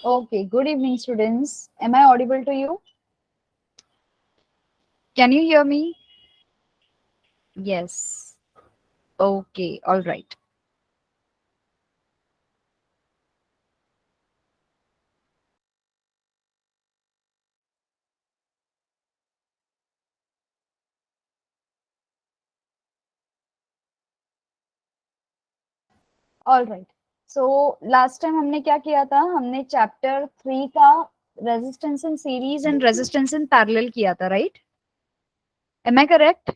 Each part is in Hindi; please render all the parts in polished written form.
Okay, good evening, students. Am I audible to you? Can you hear me? Yes. Okay, all right. All right. So last time हमने क्या किया था? हमने चैप्टर 3 का resistance in series and resistance in parallel किया था, right? Am I correct?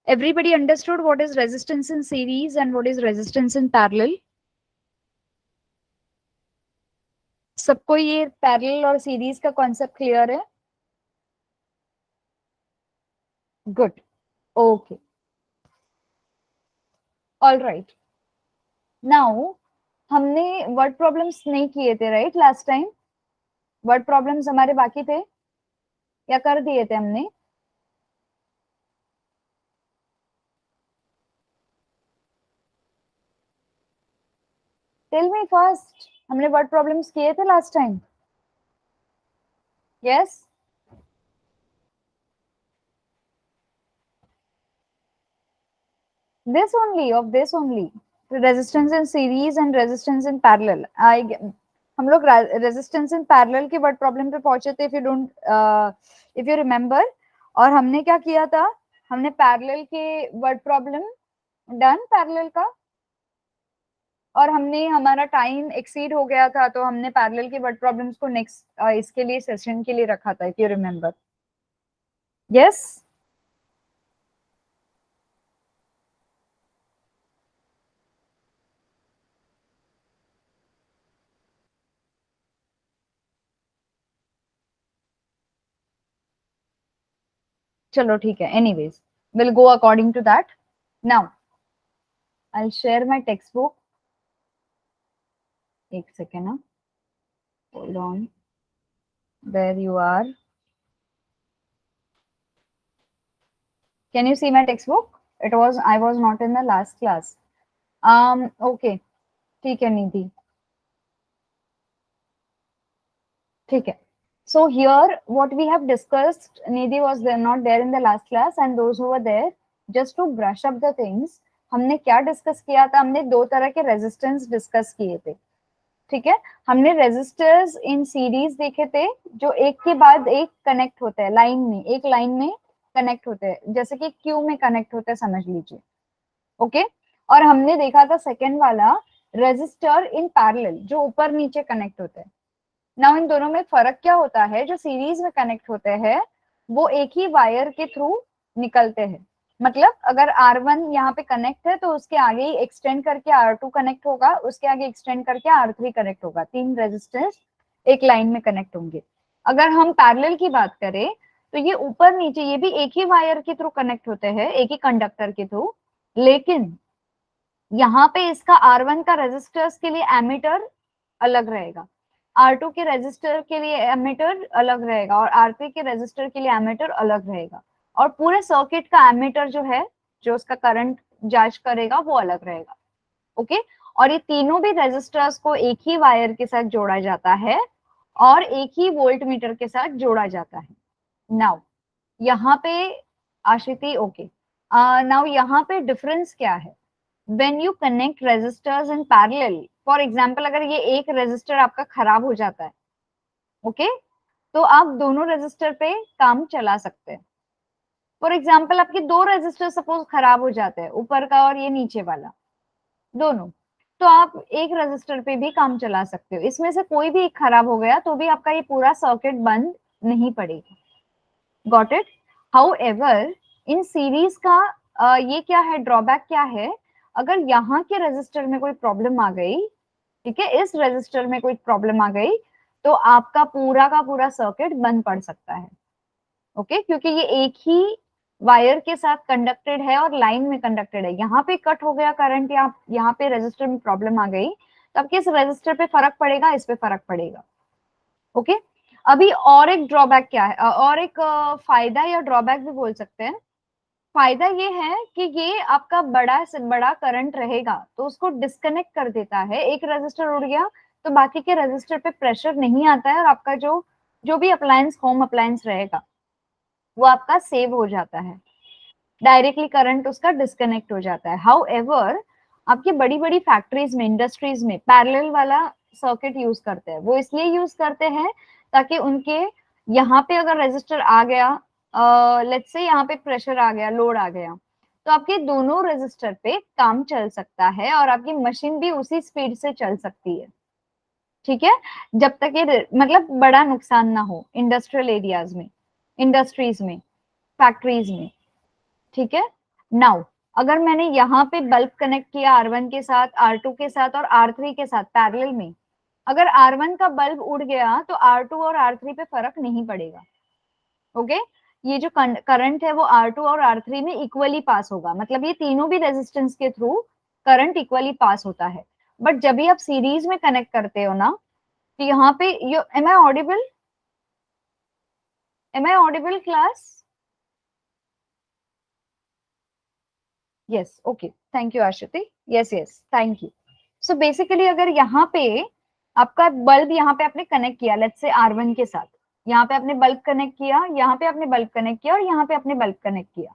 Everybody understood what is resistance in series and what is resistance in parallel? सबको ये पैरेलल और सीरीज का कॉन्सेप्ट क्लियर है? Good. Okay. All right. Now हमने वर्ड प्रॉब्लम्स नहीं किए थे, right? Last time word problems हमारे बाकी थे या कर दिए थे हमने? टेल मी फर्स्ट, हमने वर्ड प्रॉब्लम्स किए थे last time? Yes. This only, of this only, resistance in series and resistance in parallel. हम लोग रेजिस्टेंस इन पैरेलल के वर्ड प्रॉब्लम पे पहुंचे थे, इफ यू रिमेम्बर. और हमने क्या किया था? हमने पैरेलल के वर्ड प्रॉब्लम डन, पैरेलल का. और हमने हमारा टाइम एक्सीड हो गया था, तो हमने पैरेलल के वर्ड प्रॉब्लम्स को नेक्स्ट इसके लिए सेशन के लिए रखा था, इफ यू रिमेम्बर. यस. चलो ठीक है, anyways will go according to that. Now I'll share my textbook. एक second ना. Hold on. There you are. Can you see my textbook? I was not in the last class. Okay. ठीक है निधि. ठीक है. So here what we have discussed, Nidhi was there, not there in the last class, and those who were there, just to brush up the things, हमने क्या डिस्कस किया था? हमने दो तरह के रेजिस्टेंस डिस्कस किए थे. ठीक है. हमने रेजिस्टर्स इन सीरीज देखे थे, जो एक के बाद एक कनेक्ट होते हैं लाइन में, एक लाइन में कनेक्ट होते हैं, जैसे कि क्यू में कनेक्ट होते हैं, समझ लीजिए. ओके. और हमने देखा था सेकेंड वाला रेजिस्टर इन पैरेलल, जो ऊपर नीचे कनेक्ट होते हैं. नाउ इन दोनों में फर्क क्या होता है? जो सीरीज में कनेक्ट होते हैं वो एक ही वायर के थ्रू निकलते हैं. मतलब अगर R1 यहाँ पे कनेक्ट है, तो उसके आगे ही एक्सटेंड करके R2 कनेक्ट होगा, उसके आगे एक्सटेंड करके R3 कनेक्ट होगा. तीन रेजिस्टेंस एक लाइन में कनेक्ट होंगे. अगर हम पैरेलल की बात करें, तो ये ऊपर नीचे ये भी एक ही वायर के थ्रू कनेक्ट होते हैं, एक ही कंडक्टर के थ्रू. लेकिन यहाँ पे इसका R1 का रेजिस्टर्स के लिए एमीटर अलग रहेगा, R2 के रेजिस्टर के लिए एमीटर अलग रहेगा, और R3 के रेजिस्टर के लिए एमीटर अलग रहेगा. और पूरे सर्किट का एमीटर जो है, जो उसका करंट जांच करेगा, वो अलग रहेगा. ओके. और ये तीनों भी रेजिस्टर्स को एक ही वायर के साथ जोड़ा जाता है और एक ही वोल्ट मीटर के साथ जोड़ा जाता है. नाउ यहाँ पे आशिति, ओके. नाउ यहाँ पे डिफरेंस क्या है? when you connect resistors in parallel, for example अगर ये एक रेजिस्टर आपका खराब हो जाता है, ओके, तो आप दोनों रेजिस्टर पे काम चला सकते हैं. फॉर एग्जाम्पल आपके दो रेजिस्टर सपोज खराब हो जाते हैं, ऊपर का और ये नीचे वाला, दोनों, तो आप एक रेजिस्टर पे भी काम चला सकते हो. इसमें से कोई भी एक खराब हो गया तो भी आपका ये पूरा सर्किट बंद नहीं पड़ेगा. Got it? How ever in series का ये क्या है, ड्रॉबैक क्या है? अगर यहाँ के रेजिस्टर में कोई प्रॉब्लम आ गई, ठीक है, इस रेजिस्टर में कोई प्रॉब्लम आ गई, तो आपका पूरा का पूरा सर्किट बंद पड़ सकता है. ओके. क्योंकि ये एक ही वायर के साथ कंडक्टेड है और लाइन में कंडक्टेड है. यहाँ पे कट हो गया करंट या यहाँ पे रेजिस्टर में प्रॉब्लम आ गई, तब किस रेजिस्टर पे फर्क पड़ेगा? इस पे फर्क पड़ेगा. ओके. अभी और एक ड्रॉबैक क्या है, और एक फायदा या ड्रॉबैक भी बोल सकते हैं. फायदा ये है कि ये आपका बड़ा से बड़ा करंट रहेगा तो उसको डिस्कनेक्ट कर देता है. एक रेजिस्टर उड़ गया, तो बाकी के रेजिस्टर पे प्रेशर नहीं आता है और आपका जो भी अप्लायंस होम अप्लायंस रहेगा वो आपका सेव हो जाता है, डायरेक्टली करंट उसका डिस्कनेक्ट हो जाता है। हाउ एवर आपकी बड़ी बड़ी फैक्ट्रीज में, इंडस्ट्रीज में पैरेलल वाला सर्किट यूज करते हैं। वो इसलिए यूज करते हैं ताकि उनके यहाँ पे अगर रेजिस्टर आ गया, लेट्स से यहाँ पे प्रेशर आ गया, लोड आ गया, तो आपके दोनों रेजिस्टर पे काम चल सकता है और आपकी मशीन भी उसी स्पीड से चल सकती है, ठीक है, जब तक ये मतलब बड़ा नुकसान ना हो इंडस्ट्रियल एरियाज में, इंडस्ट्रीज में, फैक्ट्रीज में, ठीक है। नाउ अगर मैंने यहाँ पे बल्ब कनेक्ट किया R1 के साथ, R2 के साथ और R3 के साथ पैरेलल में, अगर R1 का बल्ब उड़ गया तो R2 और R3 पे फर्क नहीं पड़ेगा, ओके। ये जो करंट है वो R2 और R3 में इक्वली पास होगा, मतलब ये तीनों भी रेजिस्टेंस के थ्रू करंट इक्वली पास होता है। बट जब भी आप सीरीज में कनेक्ट करते हो ना, तो यहाँ पे am I audible, am I audible class? Yes, okay, thank you Ashruti, yes yes, thank you. So basically अगर यहाँ पे आपका बल्ब यहाँ पे आपने कनेक्ट किया, लेट्स से R1 के साथ, यहाँ पे आपने बल्ब कनेक्ट किया, यहाँ पे आपने बल्ब कनेक्ट किया और यहाँ पे आपने बल्ब कनेक्ट किया,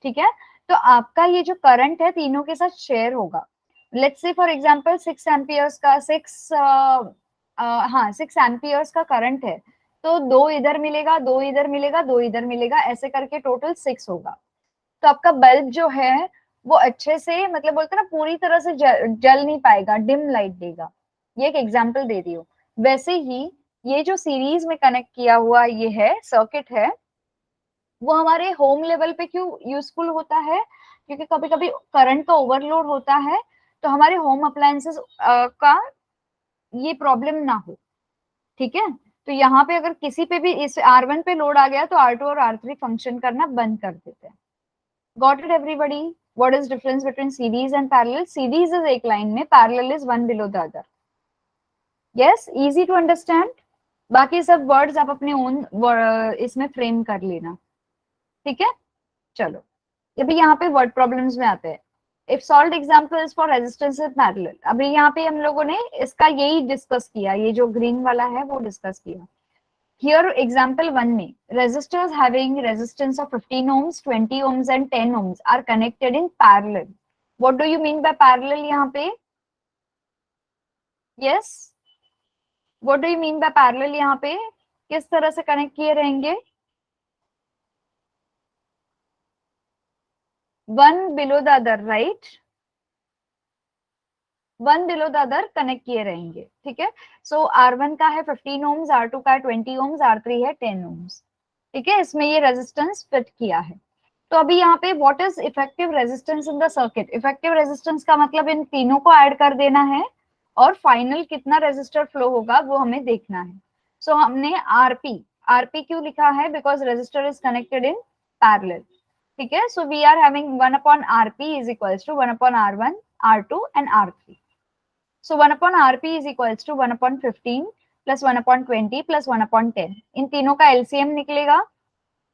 ठीक है। तो आपका ये जो करंट है तीनों के साथ शेयर होगा। Let's say for example 6 amperes का 6 एम्पियर्स का करंट है, तो दो इधर मिलेगा, दो इधर मिलेगा, दो इधर मिलेगा, ऐसे करके टोटल 6 होगा। तो आपका बल्ब जो है वो अच्छे से, मतलब बोलते हैं ना, पूरी तरह से जल नहीं पाएगा, डिम लाइट देगा। ये एक एग्जांपल दे रही हूँ। वैसे ही ये जो सीरीज में कनेक्ट किया हुआ ये है सर्किट है, वो हमारे होम लेवल पे क्यों यूजफुल होता है, क्योंकि कभी कभी करंट का ओवरलोड होता है, तो हमारे होम अप्लायंसेस का ये प्रॉब्लम ना हो, ठीक है। तो यहाँ पे अगर किसी पे भी इस R1 पे लोड आ गया तो R2 और R3 फंक्शन करना बंद कर देते हैं। Got it everybody? What is difference between series and parallel? Series is एक line में, parallel is one below the other. Yes, easy to understand. बाकी सब words आप अपने own इसमें frame कर लेना, ठीक है। चलो अभी यहाँ पे word problems में आते हैं। If solved examples for resistance with parallel, अभी यहाँ पे हम लोगों ने इसका यही डिस्कस किया, ये जो ग्रीन वाला है वो डिस्कस किया। Here example 1 में resistors having resistance of 15 ohms, 20 ohms and 10 ohms are connected in parallel. What do you mean by parallel यहाँ पे? Yes. What do you mean by parallel यहाँ पे? किस तरह से कनेक्ट किए रहेंगे? One below the other, right? One below the other connect किए रहेंगे, ठीक है। सो R1 का है 15 ohms, R2 का है 20 ohms, R3 है 10 ohms, ठीक है। इसमें ये रेजिस्टेंस फिट किया है। तो अभी यहाँ पे what is effective resistance in the circuit? Effective resistance का मतलब इन तीनों को ऐड कर देना है और फाइनल कितना रेजिस्टर फ्लो होगा वो हमें देखना है। सो हमने आरपी, आरपी क्यों लिखा है? Because resistor is connected in parallel, ठीक है। So we are having 1 upon RP is equals to 1 upon R1, R2 and R3. So 1 upon RP is equals to 1 upon 15 plus 1 upon 20 plus 1 upon 10. इन तीनों का LCM निकलेगा,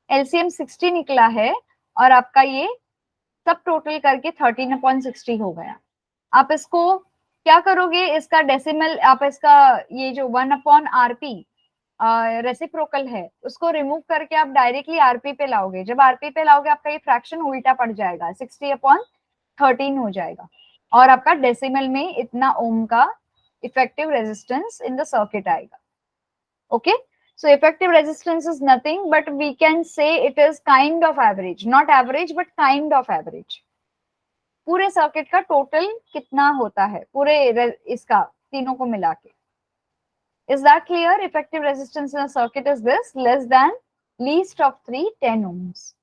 LCM 60 निकला है और आपका ये सब टोटल करके 13 upon 60 हो गया। आप इसको क्या करोगे? इसका डेसिमल, आप इसका ये जो 1 upon RP रेसिप्रोकल है उसको रिमूव करके आप डायरेक्टली RP पे लाओगे। जब RP पे लाओगे आपका ये फ्रैक्शन उल्टा पड़ जाएगा, 60 upon 13 हो जाएगा और आपका डेसिमल में इतना ओम का effective resistance in the circuit आएगा, okay. So effective resistance is nothing but we can say it is kind of average, not average but kind of average. पूरे सर्किट का टोटल कितना होता है पूरे इसका तीनों को मिला के? Is that clear? Effective resistance in a circuit is this, less than least of 3 10 ohms,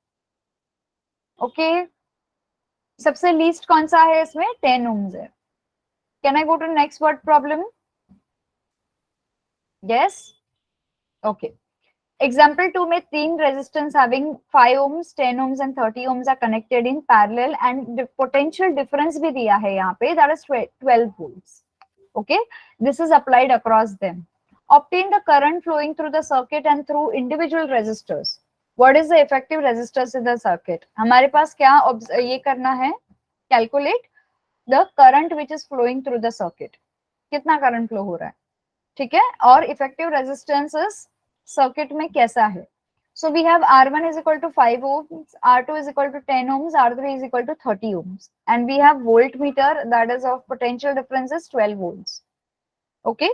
okay. सबसे लीस्ट कौन सा है इसमें? 10 ohms है। Can I go to next word problem? Yes, okay. Example 2 में तीन resistance having 5 ohms, 10 ohms and 30 ohms are connected in parallel and potential difference भी दिया है यहाँ पे, that is 12 volts, okay. This is applied across them. Obtain the current flowing through the circuit and through individual resistors. What is the effective resistors in the circuit? हमारे पास क्या ये करना है? Calculate the current which is flowing through the circuit. कितना करंट फ्लो हो रहा है? ठीक है, और इफेक्टिव रेजिस्टेंस इस सर्किट में कैसा है. So we have R1 is equal to 5 ohms, R2 is equal to 10 ohms, R3 is equal to 30 ohms, and we have voltmeter that is of potential difference is 12 volts. Okay.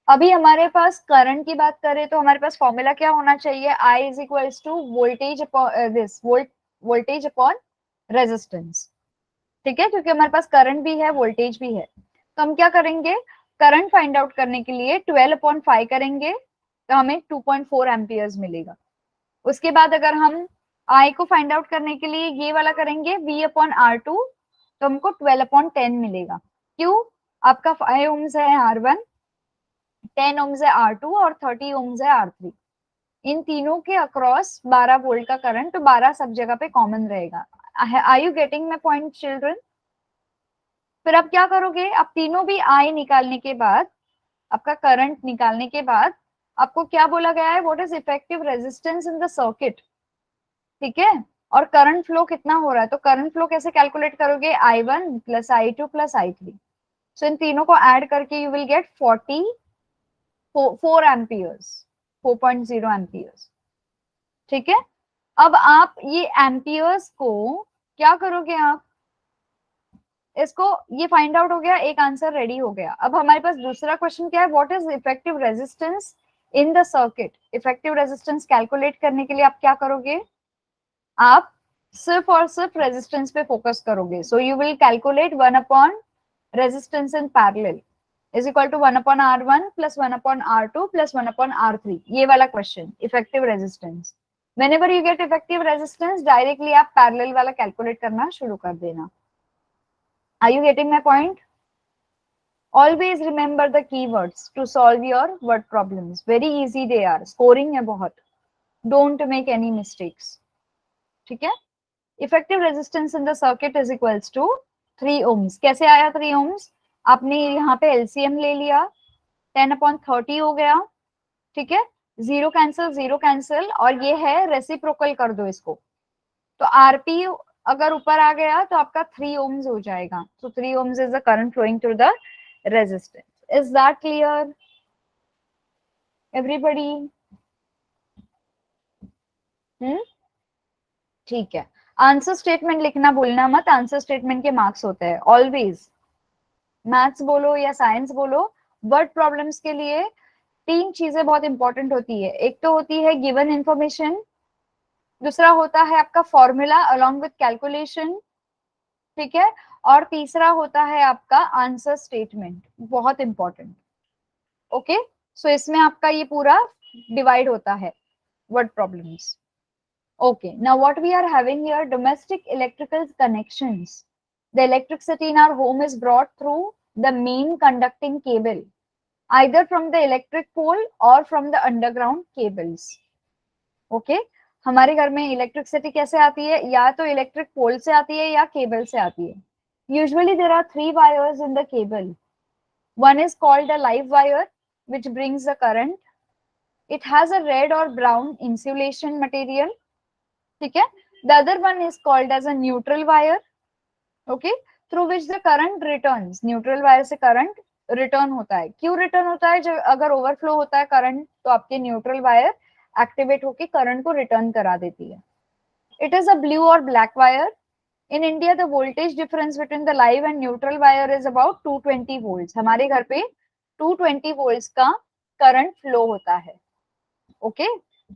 अभी हमारे पास करंट की बात करें तो हमारे पास फॉर्मूला क्या होना चाहिए, I is equals to voltage upon this voltage upon resistance. ठीक है, क्योंकि हमारे पास करंट भी है वोल्टेज भी है. तो हम क्या करेंगे, करंट फाइंड आउट करने के लिए 12/5 करेंगे तो हमें 2.4 एम्पियर्स मिलेगा. उसके बाद अगर हम I को फाइंड आउट करने के लिए ये वाला करेंगे V/R2 तो हमको 12/10 मिलेगा. क्यों, आपका 5 ohms है R1, 10 ohms है R2 और 30 ohms है R3. इन तीनों के अक्रॉस 12 वोल्ट का करंट, तो 12 सब जगह पे कॉमन रहेगा. Are you getting my point children? फिर आप क्या करोगे, आप तीनों भी I निकालने के बाद, आपका करंट निकालने के बाद आपको क्या बोला गया है, what is effective resistance in the circuit. ठीक है, और करंट फ्लो कितना हो रहा है, तो करंट फ्लो कैसे कैलकुलेट करोगे, I1 plus I2 plus I3. सो इन तीनों को ऐड करके you will get 4 amperes, 4.0 amperes. ठीक है, अब आप ये एम्पियर्स को क्या करोगे, आप इसको, ये फाइंड आउट हो गया, एक आंसर रेडी हो गया. अब हमारे पास दूसरा क्वेश्चन क्या है, what is effective resistance in the circuit. Effective resistance calculate करने के लिए आप क्या करोगे, आप सिर्फ और सिर्फ रेजिस्टेंस पे फोकस करोगे. So you will calculate 1 resistance in parallel is equal to 1/R1 plus 1/R2 plus 1/R3. ये वाला question effective resistance. Whenever you get effective resistance directly आप पैरेलल वाला कैलकुलेट करना शुरू कर देना. Are you getting my point? Always remember the keywords to solve your word problems. Very easy they are. Scoring है बहुत. Don't make any mistakes. ठीक है? Effective resistance in the circuit is equals to 3 ohms. कैसे आया 3 ohms? आपने यहाँ पे LCM ले लिया, 10/30 हो गया. ठीक है, जीरो कैंसिल, और ये है रेसिप्रोकल कर दो इसको. तो RP अगर ऊपर आ गया तो आपका 3 ohms हो जाएगा. So 3 ohms is the current flowing through the resistance. Is that clear? Everybody? ठीक है. आंसर स्टेटमेंट लिखना भूलना मत, आंसर स्टेटमेंट के मार्क्स होते हैं ऑलवेज. मैथ्स बोलो या साइंस बोलो, वर्ड प्रॉब्लम्स के लिए 3 चीजें बहुत इंपॉर्टेंट होती है. एक तो होती है गिवन इंफॉर्मेशन, दूसरा होता है आपका फॉर्मूला अलोंग विद कैलकुलेशन. ठीक है, और तीसरा होता है आपका आंसर स्टेटमेंट, बहुत इंपॉर्टेंट. ओके, सो इसमें आपका ये पूरा डिवाइड होता है word problems. Okay, now what we are having here, domestic electrical connections. The electricity in our home is brought through the main conducting cable, either from the electric pole or from the underground cables. Okay, हमारे घर में इलेक्ट्रिसिटी कैसे आती है, या तो इलेक्ट्रिक पोल से आती है या केबल से आती है. Usually there are 3 wires in the cable. One is called a live wire which brings the current. It has a red or brown insulation material. ठीक है, the other one is called as a neutral wire. Okay, through which the current returns. Neutral wire से करंट रिटर्न होता है. क्यों रिटर्न होता है, जब अगर ओवरफ्लो होता है करंट तो आपके न्यूट्रल वायर एक्टिवेट होकर करंट को रिटर्न करा देती है. इट इज अ ब्लू और black wire. In India the voltage difference between the live and neutral wire is about 220 volts. हमारे घर पे 220 वोल्ट्स का करंट फ्लो होता है. Okay,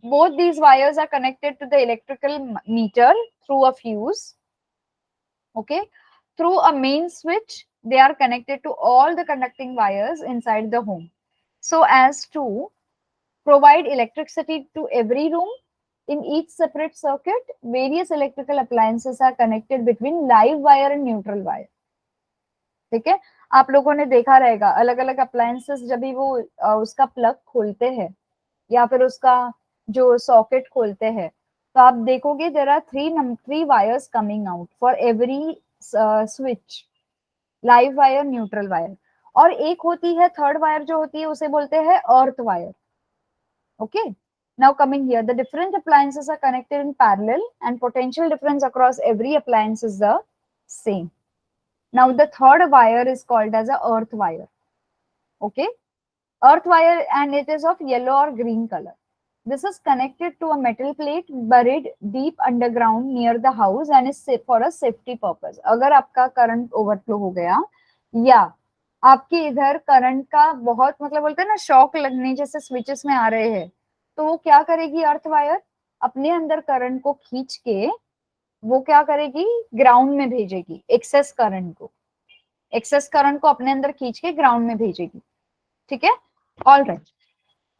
both these wires are connected to the electrical meter through a fuse. Okay, through a main switch they are connected to all the conducting wires inside the home so as to provide electricity to every room. In each separate circuit various electrical appliances are connected between live wire and neutral wire. ठीक है, आप लोगों ने देखा रहेगा अलग अलग अप्लायंसेस जब भी वो उसका प्लग खोलते हैं या फिर उसका जो सॉकेट खोलते हैं तो आप देखोगे there are 3 wires coming out for every switch, live wire, neutral wire. और एक होती है थर्ड वायर जो होती है उसे बोलते हैं earth wire. Okay, now coming here, the different appliances are connected in parallel and potential difference across every appliance is the same. Now the third wire is called as a earth wire. Okay, earth wire and it is of yellow or green color. This is connected to a metal plate buried deep underground near the house and is for a safety purpose. अगर आपका करंट ओवरफ्लो हो गया या आपके इधर करंट का बहुत मतलब बोलते हैं ना शॉक लगने जैसे स्विचेस में आ रहे हैं, तो वो क्या करेगी अर्थ वायर, अपने अंदर करंट को खींच के वो क्या करेगी, ग्राउंड में भेजेगी एक्सेस करंट को, एक्सेस करंट को अपने अंदर खींच के ग्राउंड में भेजेगी. ठीक है, all right,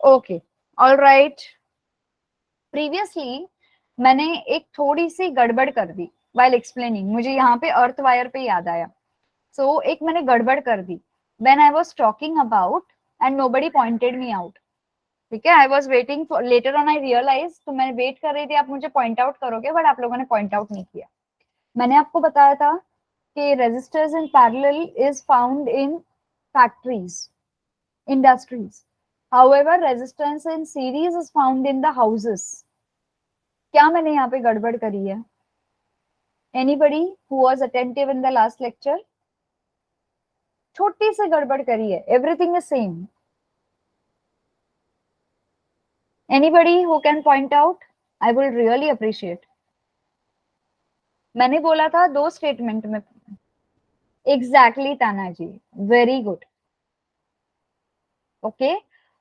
okay, all right. Previously मैंने एक थोड़ी सी गड़बड़ कर दी वाइल एक्सप्लेनिंग, मुझे यहाँ पे अर्थ वायर पे याद आया. सो एक मैंने गड़बड़ कर दी when I was talking about and nobody pointed me out. ठीक है, I was waiting for, later on I realize, तो मैं वेट कर रही थी आप मुझे पॉइंट आउट करोगे, बट आप लोगों ने पॉइंट आउट नहीं किया. मैंने आपको बताया था कि resistors in parallel is found in factories, industries. However, resistance in series is found in the houses. क्या मैंने यहाँ पे गड़बड़ करी है? Anybody who was attentive in the last lecture? छोटी सी गड़बड़ करी है. Everything is same. Anybody who can point out? I will really appreciate. मैंने बोला था दो स्टेटमेंट में. Exactly, Tanaji. Very good. Okay,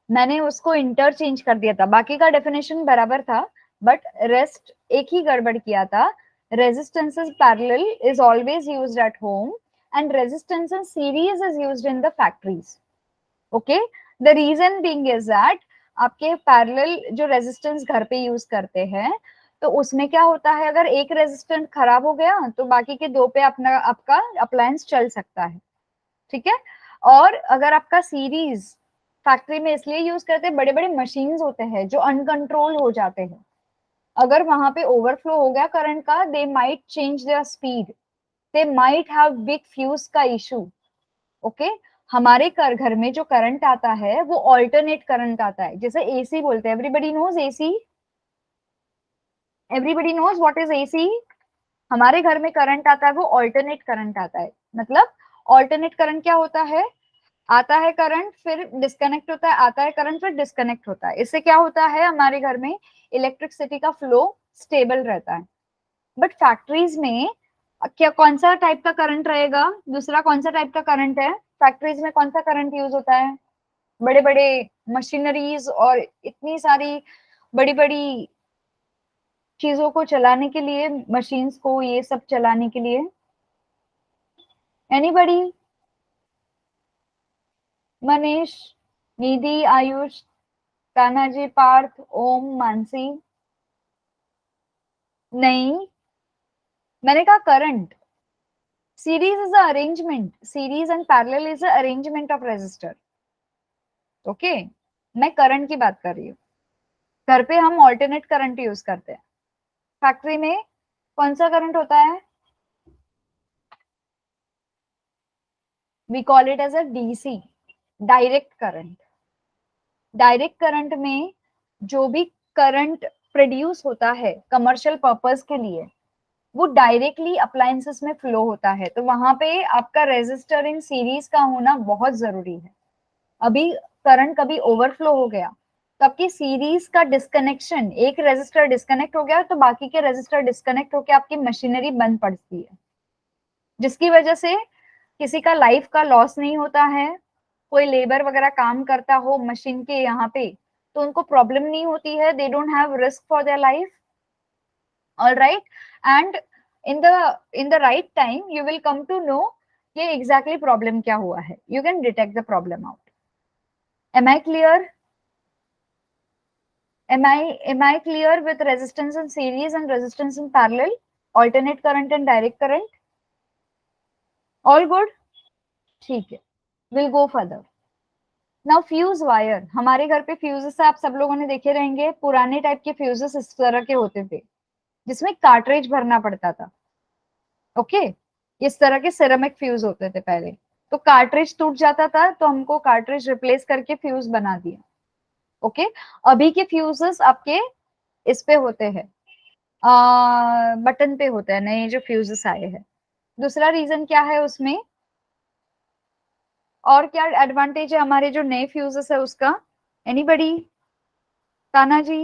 मैंने उसको इंटरचेंज कर दिया था, बाकी का डेफिनेशन बराबर था, बट रेस्ट एक ही गड़बड़ किया था. Resistances parallel is always used at home and resistance in series is used in the factories. Okay, the reason being is that आपके पैरेलल जो रेजिस्टेंस घर पे यूज करते हैं, तो उसमें क्या होता है, अगर एक रेजिस्टेंस खराब हो गया तो बाकी के दो पे अपना आपका अप्लायंस चल सकता है. ठीक है, और अगर आपका सीरीज फैक्ट्री में इसलिए यूज करते हैं, बड़े बड़े मशीन्स होते हैं जो अनकंट्रोल हो जाते हैं, अगर वहां पे ओवरफ्लो हो गया करंट का, they might change their speed, they might have big fuse का इशू. ओके, हमारे घर में जो करंट आता है वो ऑल्टरनेट करंट आता है, जैसे एसी बोलते हैं. Everybody knows AC, everybody knows what is AC. हमारे घर में करंट आता है वो ऑल्टरनेट करंट आता है. मतलब ऑल्टरनेट करंट क्या होता है, आता है करंट फिर डिस्कनेक्ट होता है, आता है करंट फिर डिस्कनेक्ट होता है. इससे क्या होता है, हमारे घर में इलेक्ट्रिसिटी का फ्लो स्टेबल रहता है. बट फैक्ट्रीज में क्या कौन सा टाइप का करंट रहेगा, दूसरा कौन सा टाइप का करंट है फैक्ट्रीज में, कौन सा करंट यूज होता है, बड़े बड़े मशीनरीज और इतनी सारी बड़ी बड़ी चीजों को चलाने के लिए, मशीन्स को ये सब चलाने के लिए. एनीबडी? मनीष, निधि, आयुष, कान्हाजी, पार्थ, ओम, मानसी? नहीं, मैंने कहा current. Series is a arrangement, series and parallel is a arrangement of resistor. Okay, मैं करंट की बात कर रही हूँ. घर पे हम ऑल्टरनेट करंट यूज करते हैं, फैक्ट्री में कौन सा करंट होता है, we call it as a DC, direct current. Direct current में जो भी करंट प्रोड्यूस होता है कमर्शियल पर्पस के लिए, वो डायरेक्टली अप्लायंसेस में फ्लो होता है. तो वहां पे आपका रेजिस्टर इन सीरीज का होना बहुत जरूरी है. अभी करंट कभी ओवरफ्लो हो गया तो आपकी सीरीज का डिस्कनेक्शन, एक रेजिस्टर डिस्कनेक्ट हो गया तो बाकी के रेजिस्टर डिस्कनेक्ट होकर आपकी मशीनरी बंद पड़ती है, जिसकी वजह से किसी का लाइफ का लॉस नहीं होता है. कोई लेबर वगैरह काम करता हो मशीन के यहाँ पे तो उनको प्रॉब्लम नहीं होती है, they don't have risk for their life. All right, and in the right time you will come to know कि एग्जैक्टली प्रॉब्लम क्या हुआ है, you can detect the problem out. Am I clear? Am I clear with resistance in series and resistance in parallel, alternate current and direct current? All good? ठीक है, we'll go further. Now fuse wire, हमारे घर पे फ्यूजेस आप सब लोगों ने देखे रहेंगे, पुराने टाइप के फ्यूजेस इस तरह के होते थे जिसमें कार्ट्रिज भरना पड़ता था. ओके, इस तरह के सिरेमिक फ्यूज होते थे पहले, तो कार्ट्रिज टूट जाता था तो हमको कार्ट्रिज रिप्लेस करके फ्यूज बना दिया. ओके, अभी के फ्यूजेस आपके इस पे होते हैं, बटन पे होता है, नए जो फ्यूजेस आए हैं. दूसरा रीजन क्या है उसमें, और क्या एडवांटेज है हमारे जो नए फ्यूजेस है उसका? एनीबडी? ताना जी?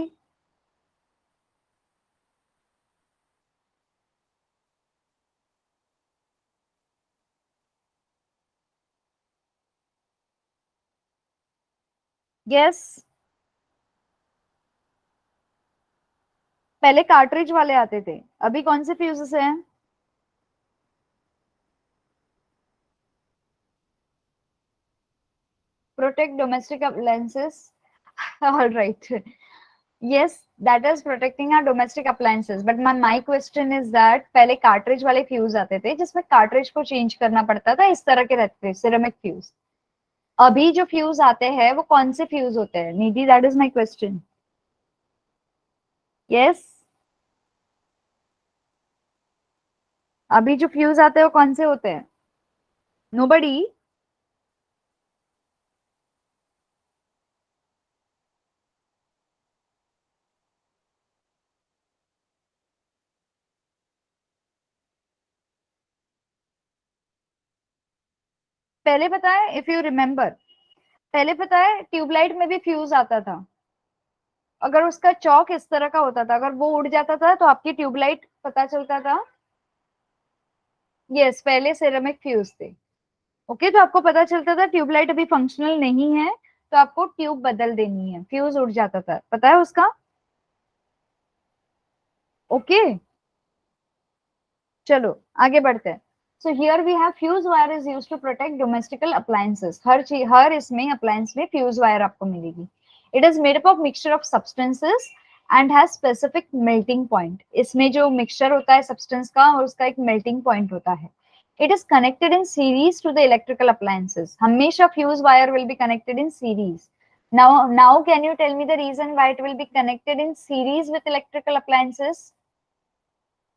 यस। पहले कार्ट्रिज वाले आते थे, अभी कौन से फ्यूजेस हैं? Protect domestic appliances. All right, yes, that is protecting our domestic appliances, but my question is that पहले कार्ट्रिज वाले फ्यूज आते थे जिसमें कार्ट्रिज को चेंज करना पड़ता था, इस तरह के रहते थे सिरेमिक फ्यूज। अभी जो फ्यूज आते हैं वो कौन से फ्यूज होते हैं Nidhi? That is my question. Yes, अभी जो फ्यूज आते हैं वो कौन से होते हैं? नोबडी? पहले पता है, इफ यू रिमेम्बर, पहले पता है ट्यूबलाइट में भी फ्यूज आता था। अगर उसका चौक इस तरह का होता था, अगर वो उड़ जाता था तो आपकी ट्यूबलाइट पता चलता था। यस, पहले सिरेमिक फ्यूज थे। ओके, तो आपको पता चलता था ट्यूबलाइट अभी फंक्शनल नहीं है, तो आपको ट्यूब बदल देनी है, फ्यूज उड़ जाता था, पता है उसका? ओके, चलो आगे बढ़ते हैं। So here we have fuse wire is used to protect domestical appliances. हर चीज, हर इसमें अप्लायंस में फ्यूज वायर आपको मिलेगी। It is made up of mixture of substances and has specific melting point. इसमें जो मिक्सचर होता है सब्सटेंस का और उसका एक मेल्टिंग पॉइंट होता है। It is connected in series to the electrical appliances. हमेशा fuse wire will be connected in series. Now can you tell me the reason why it will be connected in series with electrical appliances?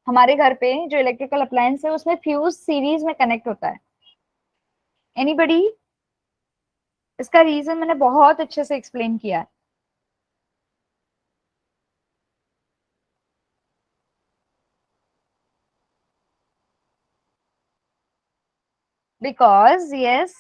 हमारे घर पे जो इलेक्ट्रिकल अप्लायंस है उसमें फ्यूज सीरीज में कनेक्ट होता है। एनीबडी? इसका रीजन मैंने बहुत अच्छे से एक्सप्लेन किया है। बिकॉज यस,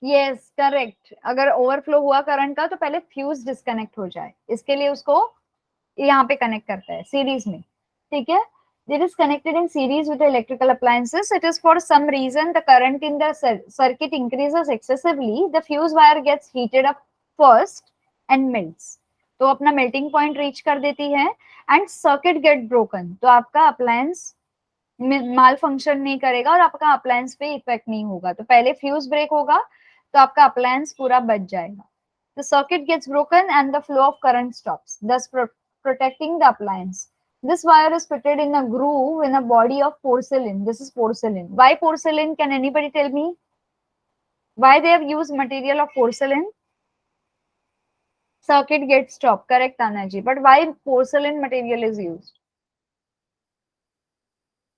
यस करेक्ट, अगर ओवरफ्लो हुआ करंट का तो पहले फ्यूज डिस्कनेक्ट हो जाए, इसके लिए उसको यहाँ पे कनेक्ट करता है सीरीज में। ठीक है, it is connected in series with the electrical appliances. It is for some reason the current in the circuit increases excessively, the fuse wire gets heated up first and melts, तो अपना melting point reach कर देती है and circuit get broken, तो आपका appliance माल फंक्शन नहीं करेगा और आपका अप्लायंस पे इफेक्ट नहीं होगा। तो पहले फ्यूज ब्रेक होगा तो आपका अप्लायंस पूरा बच जाएगा। The circuit gets broken and the flow of current stops, thus protecting the appliance. This wire is fitted in a groove in a body of porcelain. This is porcelain. Why porcelain? Can anybody tell me why they have used material of porcelain? Circuit gets stopped. Correct, Tanaji. But why porcelain material is used?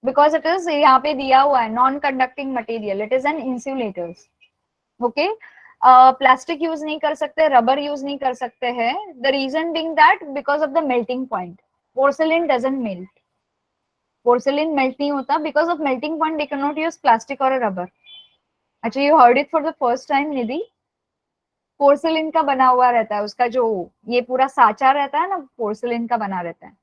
Because it is यहाँ पे दिया हुआ है non conducting material, it is an insulators. Okay, plastic use नहीं कर सकते, रबर यूज नहीं कर सकते हैं। The reason being that because of the melting point, porcelain doesn't melt, porcelain melt नहीं होता because of melting point, they can not use plastic और रबर। अच्छा, you heard it for the first time Nidhi? Porcelain का बना हुआ रहता है, उसका जो ये पूरा साचा रहता है ना, पोर्सिलिन का बना रहता है।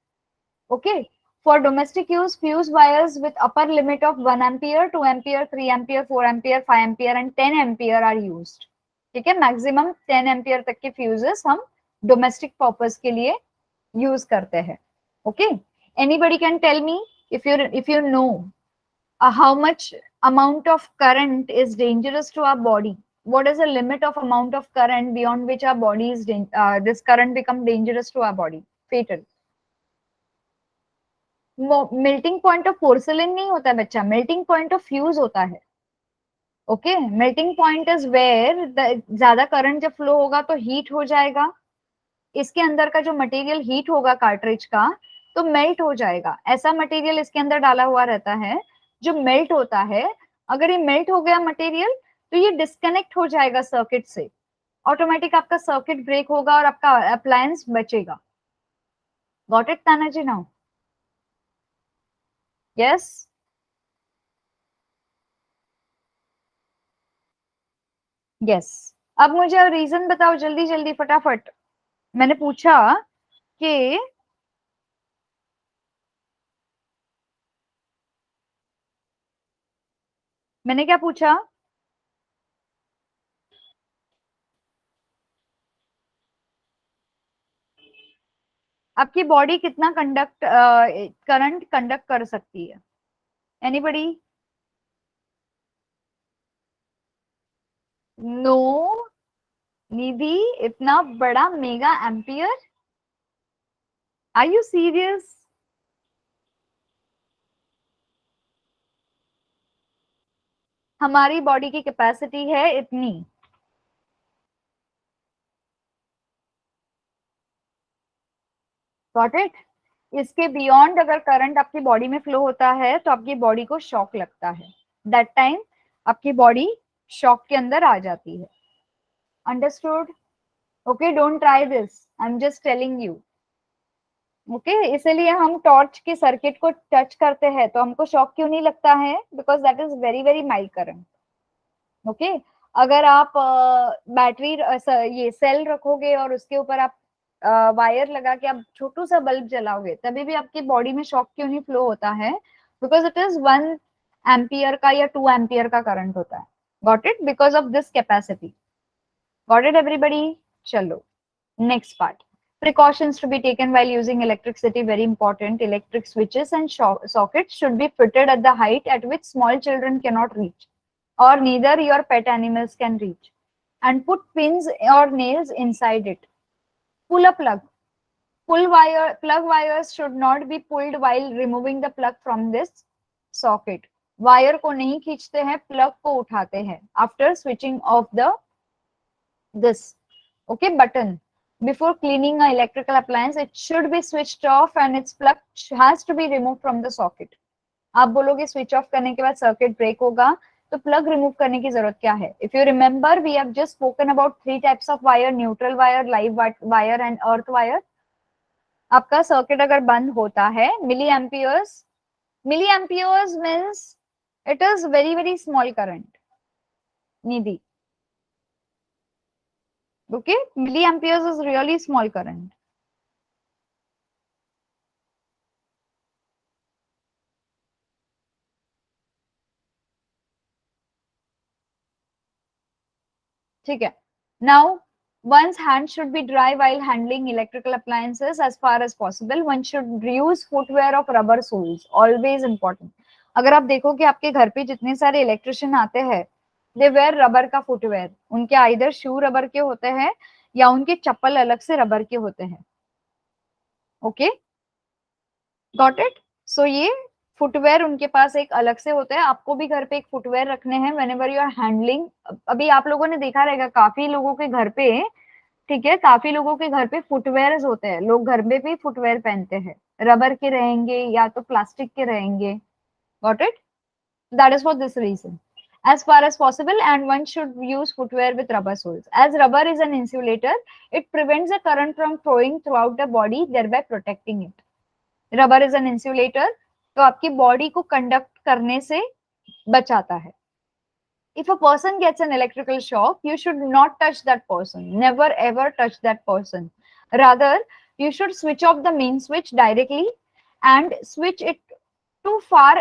Okay, for domestic use, fuse wires with upper limit of 1 ampere, 2 ampere, 3 ampere, 4 ampere, 5 ampere and 10 ampere are used. ठीक है, मैक्सिमम 10 एम्पियर तक के फ्यूजेस हम डोमेस्टिक पर्पस के लिए यूज करते हैं। Okay, anybody can tell me if you know how much amount of current is dangerous to our body? What is the limit of amount of current beyond which our body is this current become dangerous to our body, fatal? Melting point of porcelain नहीं होता है बच्चा, मेल्टिंग पॉइंट ऑफ फ्यूज होता है। Okay, melting point is where ज्यादा करंट जब फ्लो होगा तो हीट हो जाएगा, इसके अंदर का जो मटेरियल हीट होगा कार्ट्रिज का तो मेल्ट हो जाएगा। ऐसा मटेरियल इसके अंदर डाला हुआ रहता है जो मेल्ट होता है। अगर ये मेल्ट हो गया मटेरियल तो ये डिस्कनेक्ट हो जाएगा सर्किट से, ऑटोमेटिक आपका सर्किट ब्रेक होगा और आपका अप्लायंस बचेगा। गॉट इट ताना जी नाउ? Yes, yes. अब मुझे रीजन बताओ जल्दी जल्दी फटाफट। मैंने पूछा कि मैंने क्या पूछा? आपकी बॉडी कितना करंट कंडक्ट कर सकती है? एनीबडी? नो निधि, इतना बड़ा mega ampere? Are you serious? हमारी बॉडी की कैपेसिटी है इतनी। Got it? इसके बियॉन्ड अगर करंट आपकी बॉडी में फ्लो होता है तो आपकी बॉडी को शॉक लगता है, दैट टाइम आपकी बॉडी शॉक के अंदर आ जाती है। Understood? Okay, don't try this, I am just telling you. Okay, इसलिए हम टॉर्च के सर्किट को टच करते हैं तो हमको शॉक क्यों नहीं लगता है? Because that is very very mild current. Okay, अगर आप बैटरी ये सेल रखोगे और उसके ऊपर आप वायर लगा के आप छोटू सा बल्ब जलाओगे, तभी भी आपकी बॉडी में शॉक क्यों नहीं फ्लो होता है? बिकॉज इट इज 1 एम्पियर का या 2 एम्पियर का करंट होता है। Got it? Because of this capacity. Got it everybody? चलो, next part. Precautions to be taken while using electricity, very important. Electric switches and sockets should be fitted at the height at which small children cannot reach, or neither your pet animals can reach. And put pins or nails inside it. Pull a plug. Plug wires should not be pulled while removing the plug from this socket. Wire को नहीं खींचते हैं, प्लग को उठाते हैं after switching off the this okay button. Before cleaning a electrical appliance, it should be switched off and its plug has to be removed from the socket. आप बोलोगे स्विच ऑफ करने के बाद सर्किट ब्रेक होगा, तो प्लग रिमूव करने की जरूरत क्या है? If you remember, we have just spoken about 3 types of wire, neutral wire, live wire and earth wire. आपका सर्किट अगर बंद होता है, milliamperes means it is very very small current Nidhi. Okay, milliamperes is really small current. ठीक है. Now, one's hand should be dry while handling electrical appliances as far as possible. One should use footwear of rubber soles. Always important. अगर आप देखो कि आपके घर पे जितने सारे इलेक्ट्रिशियन आते हैं, दे वेयर रबर का फुटवेयर. उनके आइदर शू रबर के होते हैं या उनके चप्पल अलग से रबर के होते हैं. Okay, got it? सो ये फुटवेयर उनके पास एक अलग से होता है. आपको भी घर पे एक फुटवेयर रखने हैं व्हेनेवर यू आर हैंडलिंग. अभी आप लोगों ने देखा रहेगा काफी लोगों के घर पे, ठीक है, काफी लोगों के घर पे फुटवेयर होते हैं. लोग घर में भी फुटवेयर पहनते हैं, रबर के रहेंगे या तो प्लास्टिक के रहेंगे. Got it? That is for this reason. As far as possible, and one should use footwear with rubber soles. As rubber is an insulator, it prevents the current from flowing throughout the body, thereby protecting it. Rubber is an insulator, तो आपकी बॉडी को कंडक्ट करने से बचाता है. If a person gets an electrical shock, you should not touch that person. Never ever touch that person. Rather, you should switch off the main switch directly and switch it too far,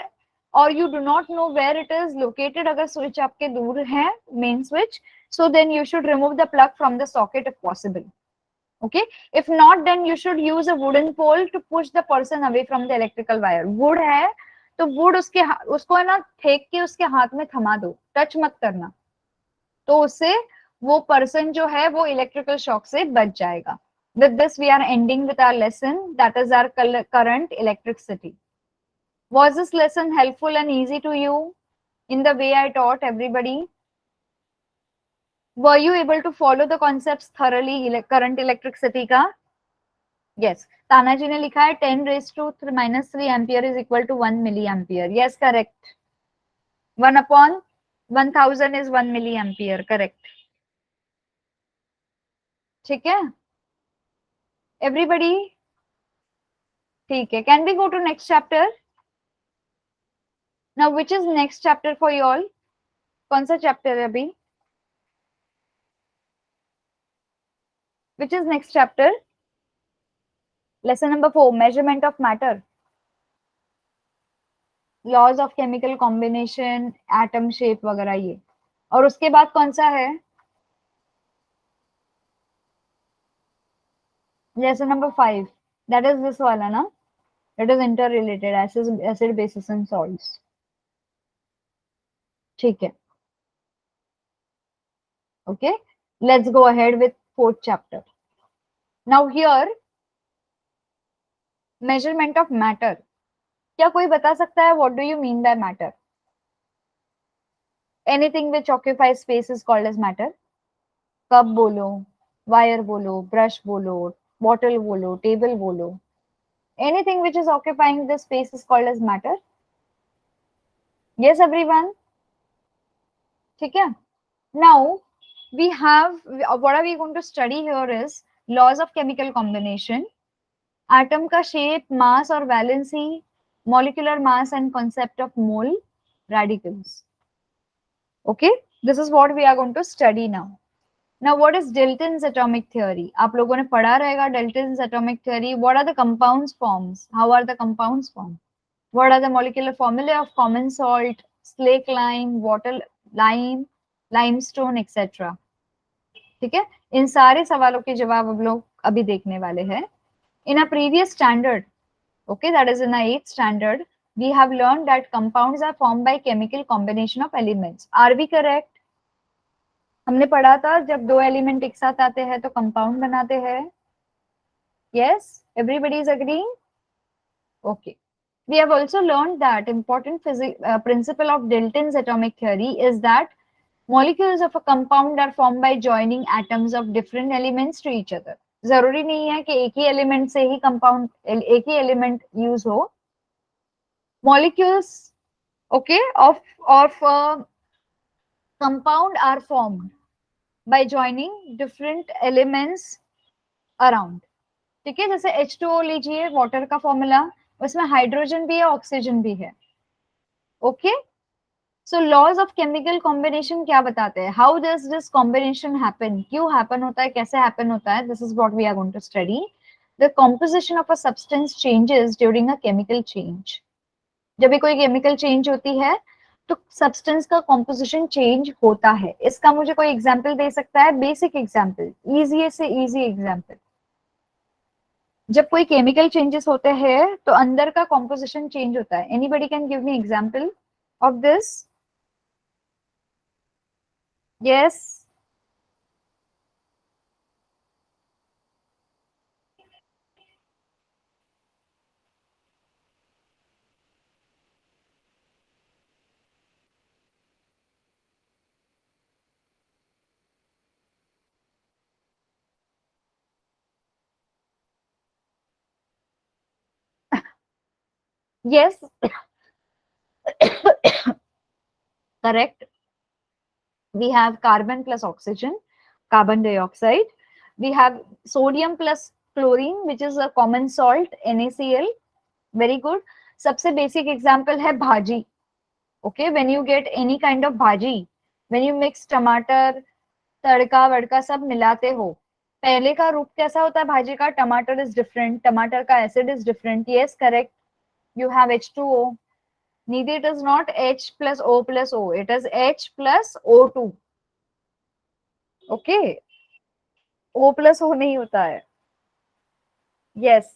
or you do not know where it is located. अगर switch आपके दूर है main switch, so then you should remove the plug from the socket if possible. Okay, if not, then you should use a wooden pole to push the person away from the electrical wire. wood है तो wood उसको है ना फेंक के उसके हाथ में थमा दो, टच मत करना, तो उससे वो पर्सन जो है वो इलेक्ट्रिकल शॉक से बच जाएगा. With this we are ending with our lesson, that is our current electricity. Was this lesson helpful and easy to you in the way I taught everybody? Were you able to follow the concepts thoroughly? Current electricity का? Yes. तानाजी ने लिखा है 10 raised to -3 ampere is equal to 1 milliampere. Yes, correct. 1 upon 1000 is 1 milli ampere, correct. ठीक है एवरीबडी, ठीक है। Can we go to next chapter now, which is next chapter for you all? कौन सा चैप्टर है अभी? Which is next chapter? Lesson number 4, measurement of matter, laws of chemical combination, atom shape वगैरह ये। और उसके बाद कौन सा है? Lesson number 5, that is this वाला ना, that is inter related, acid bases and salts. ठीक है, okay, let's go ahead with fourth chapter. Now here, measurement of matter. क्या कोई बता सकता है what do you mean by matter? Anything which occupies space is called as matter. Cup बोलो, वायर बोलो, ब्रश बोलो, बॉटल बोलो, टेबल बोलो, anything which is occupying the space is called as matter. Yes everyone, ठीक है। Now we have, what are we going to study here is laws of chemical combination, atom का शेप, मास और valency, molecular mass and concept of mole, radicals. Okay, this is what we are going to study now. Now what is Dalton's atomic theory? आप लोगों ने पढ़ा रहेगा Dalton's atomic theory. What are the compounds forms? How are the compounds form? What are the molecular formulae of common salt, slake lime, water lime, limestone etcetera. ठीक है, इन सारे सवालों के जवाब हम लोग अभी देखने वाले हैं। In a previous standard, okay, that is in the 8th standard, we have learned that compounds are formed by chemical combination of elements. Are we correct? हमने पढ़ा था जब दो एलिमेंट एक साथ आते हैं तो कंपाउंड बनाते हैं। Yes, everybody is agreeing? Okay. We have also learned that important principle of Dalton's atomic theory is that molecules of a compound are formed by joining atoms of different elements to each other. जरूरी नहीं है कि एक ही एलिमेंट से ही कंपाउंड, एक ही एलिमेंट यूज हो। Molecules, okay, of compound are formed by joining different elements around. ठीक है, जैसे H2O लीजिए, वाटर का फॉर्मूला, उसमें हाइड्रोजन भी है, ऑक्सीजन भी है। Okay, so laws of chemical combination क्या बताते हैं? How does this combination happen, क्यों हैपन होता है, कैसे हैपन होता है? This is what we are going to study. The composition of a substance changes during a chemical change. जब भी कोई केमिकल चेंज होती है तो सब्सटेंस का कॉम्पोजिशन चेंज होता है। इसका मुझे कोई एग्जांपल दे सकता है? बेसिक एग्जांपल, इजी से इजी एग्जांपल। जब कोई केमिकल चेंजेस होते हैं तो अंदर का कॉम्पोजिशन चेंज होता है। Anybody can give me example of this? Yes, yes, correct. We have carbon plus oxygen, carbon dioxide. We have sodium plus chlorine, which is a common salt, NaCl. Very good. सबसे basic example है भाजी. Okay, when you get any kind of bhaji, when you mix टमाटर, तड़का वड़का सब मिलाते हो, पहले का रूप कैसा होता है भाजी का? टमाटर इज डिफरेंट, टमाटर का acid is different. Yes correct, you have H2O. Neither it is not H plus O plus O, it is H plus O2. Okay, O plus O नहीं होता है। Yes,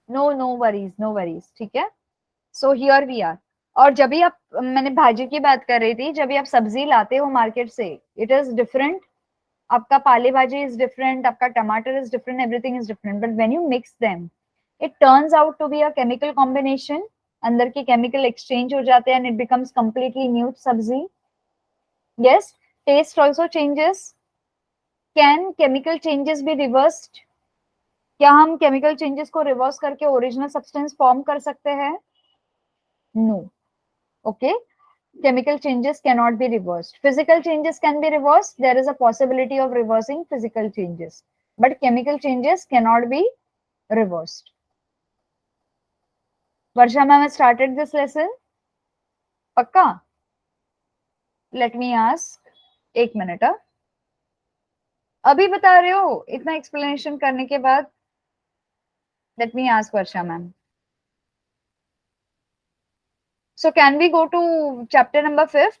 no worries, no worries, ठीक है। So here we are. और जब भी आप, मैंने भाजी की बात कर रही थी, जब भी आप सब्जी लाते हो मार्केट से, इट इज डिफरेंट। आपका पाले भाजी इज डिफरेंट, आपका टमाटर is different, everything is different, but when you mix them it turns out to be a chemical combination. अंदर के केमिकल एक्सचेंज हो जाते हैं and it becomes completely new sabzi. Yes, taste also changes. Can chemical changes be reversed? क्या हम केमिकल चेंजेस को रिवर्स करके ओरिजिनल सब्सटेंस फॉर्म कर सकते हैं? No. Okay. Chemical changes cannot be reversed. Physical changes can be reversed. There is a possibility of reversing physical changes, but chemical changes cannot be reversed. Varsha ma'am has started this lesson. Pakka? Let me ask. एक मिनट. अभी बता रहे हो इतना एक्सप्लेनेशन करने के बाद? Let me ask Varsha ma'am. So can we go to chapter number 5th?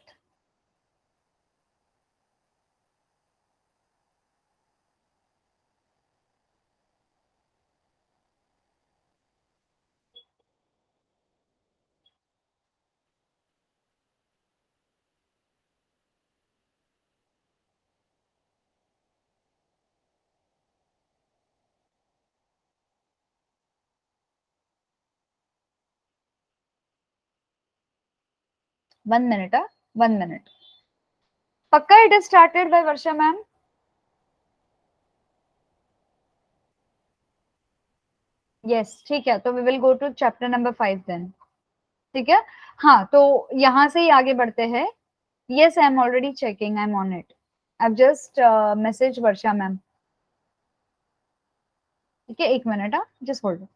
One minute. 1 minute. Pakka it is started by Varsha ma'am. Yes, ठीक है. तो we will go to chapter number 5 then. ठीक है. हाँ, तो यहाँ से ही आगे बढ़ते हैं. Yes, I am already checking. I'm on it. I've just messaged Varsha ma'am. ठीक है, एक minute. Just hold.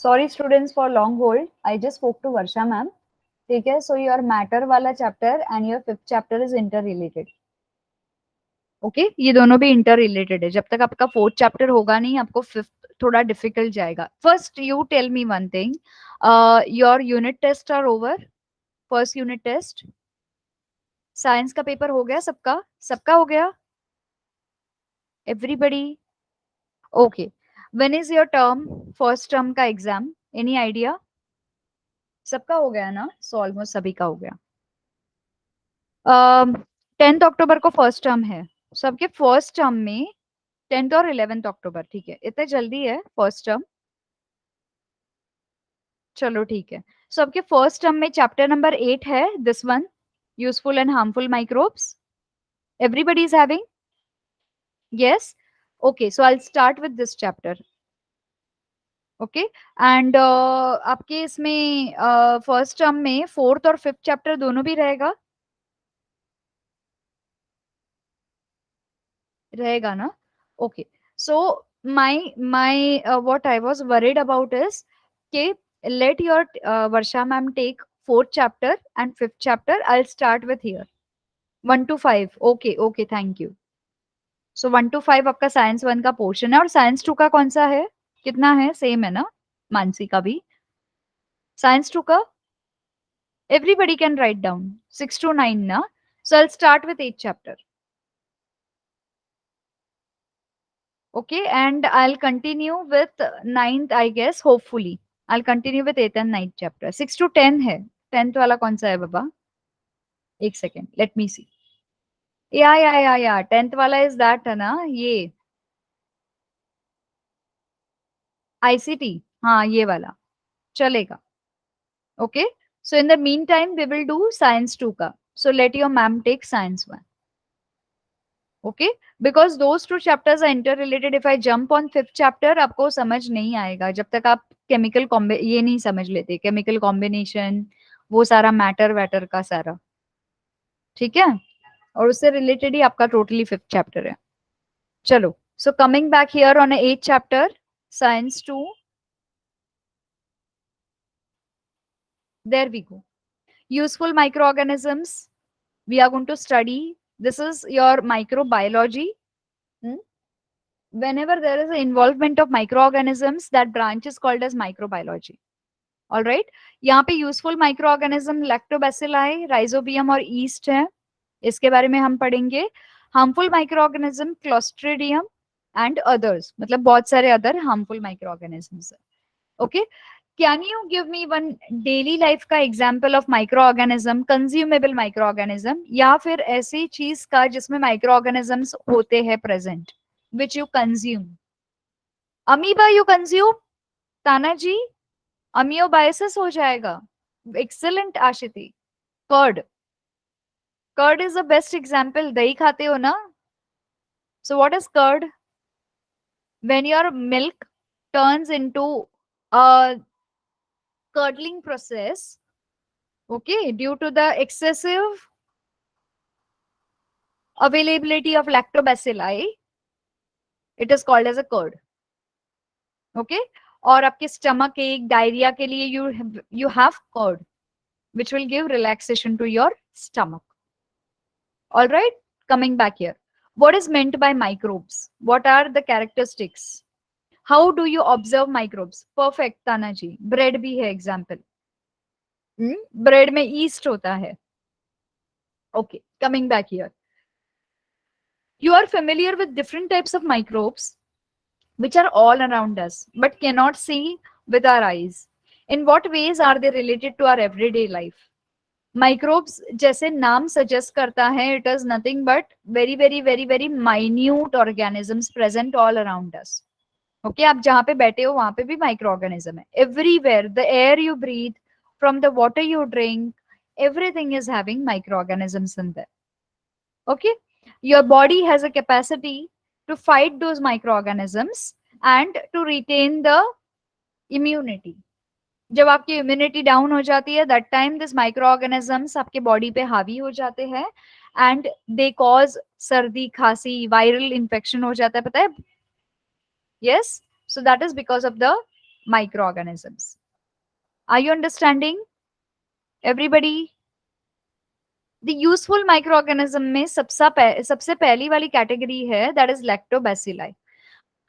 Sorry students for long hold, I just spoke to Varsha ma'am. ठीक है, सो योर मैटर वाला chapter and your 5th chapter is inter related. Okay, ये दोनों भी इंटर रिलेटेड है. जब तक आपका 4th चैप्टर होगा नहीं, आपको 5th थोड़ा डिफिकल्ट जाएगा. First you tell me one thing, your unit test are over. First unit test science का पेपर हो गया सबका? सबका हो गया? Everybody okay. When is your term, first term का एग्जाम? Any idea? सबका हो गया ना? सो ऑलमोस्ट सभी का हो गया. 10th अक्टूबर को फर्स्ट टर्म है सबके. फर्स्ट टर्म में 10th और 11th अक्टूबर. ठीक है, इतने जल्दी है फर्स्ट टर्म? चलो ठीक है. सबके फर्स्ट टर्म में चैप्टर नंबर 8 है, this one, useful and harmful microbes. Everybody is having? yes? okay, so I'll start with this chapter. okay, and आपके इसमें फर्स्ट टर्म में 4th और 5th चैप्टर दोनों भी रहेगा? रहेगा ना? okay, so my what I was worried about is कि let your Varsha ma'am take 4th chapter and 5th chapter. I'll start with here 1 to 5. okay, okay, thank you. So 1 to 5 आपका साइंस 1 का पोर्शन है. और साइंस 2 का कौन सा है? कितना है? सेम है ना? मानसी का भी साइंस 2 का? Everybody can write down 6 to 9 ना? So I start with 8th chapter. okay, and I'll continue with 9th, I guess, hopefully I'll continue with 8th and 9th chapter. 6 to 10 है. 10th वाला कौन सा है बाबा? एक सेकेंड, लेट मी सी. या 10th वाला इज दैट है ना? ये आईसीटी, हाँ ये वाला चलेगा. okay, so in the meantime we will do science 2 ka. So let your ma'am take science 1. okay, because those two chapters are interrelated. if I jump on 5th chapter आपको समझ नहीं आएगा जब तक आप केमिकल ये नहीं समझ लेते, केमिकल कॉम्बिनेशन, वो सारा मैटर वैटर का सारा. ठीक है, और उससे रिलेटेड ही आपका टोटली 5th चैप्टर है. चलो, so coming back here on a 8th chapter, science 2. there we go. Useful microorganisms we are going to study. This is your microbiology. Whenever there is an involvement of microorganisms, that branch is called as microbiology. all right, यहाँ पे यूजफुल माइक्रोऑर्गेनिज्म लैक्टोबैसिलाई, राइजोबियम और ईस्ट है, इसके बारे में हम पढ़ेंगे. Harmful microorganism clostridium and others, मतलब बहुत सारे other harmful microorganisms. Okay, can you give me one daily life का example of microorganism, consumable microorganism, या फिर ऐसी चीज का जिसमें माइक्रोऑर्गेनिजम्स होते हैं present, which you consume. Amoeba you consume? Tanaji, amoebiasis हो जाएगा. Excellent Ashiti. Curd, curd is the best example. दही खाते हो ना? So what is curd? when your milk turns into a curdling process, okay, due to the excessive availability of lactobacilli, it is called as a curd. okay, और आपके स्टमक एक डायरिया के लिए you have curd which will give relaxation to your stomach. all right, coming back here, what is meant by microbes? what are the characteristics? how do you observe microbes? perfect Tanaji. bread भी है example. ब्रेड में ईस्ट होता है. okay, coming back here, you are familiar with different types of microbes which are all around us but cannot see with our eyes. in what ways are they related to our everyday life? microbes जैसे नाम suggest करता है, it is nothing but very very very very minute organisms present all around us. okay, आप जहाँ पे बैठे हो वहां पे भी microorganism है. everywhere, the air you breathe, from the water you drink, everything is having microorganisms in there. okay, your body has a capacity to fight those microorganisms and to retain the immunity. जब आपकी इम्यूनिटी डाउन हो जाती है, दैट टाइम दिस माइक्रोऑर्गेनिजम्स आपके बॉडी पे हावी हो जाते हैं एंड दे कॉज सर्दी, खांसी, वायरल इन्फेक्शन हो जाता है, पता है? Yes, so that is because of the microorganisms. Are you understanding, everybody? The useful microorganism में सबसे पहली वाली कैटेगरी है, that is lactobacilli.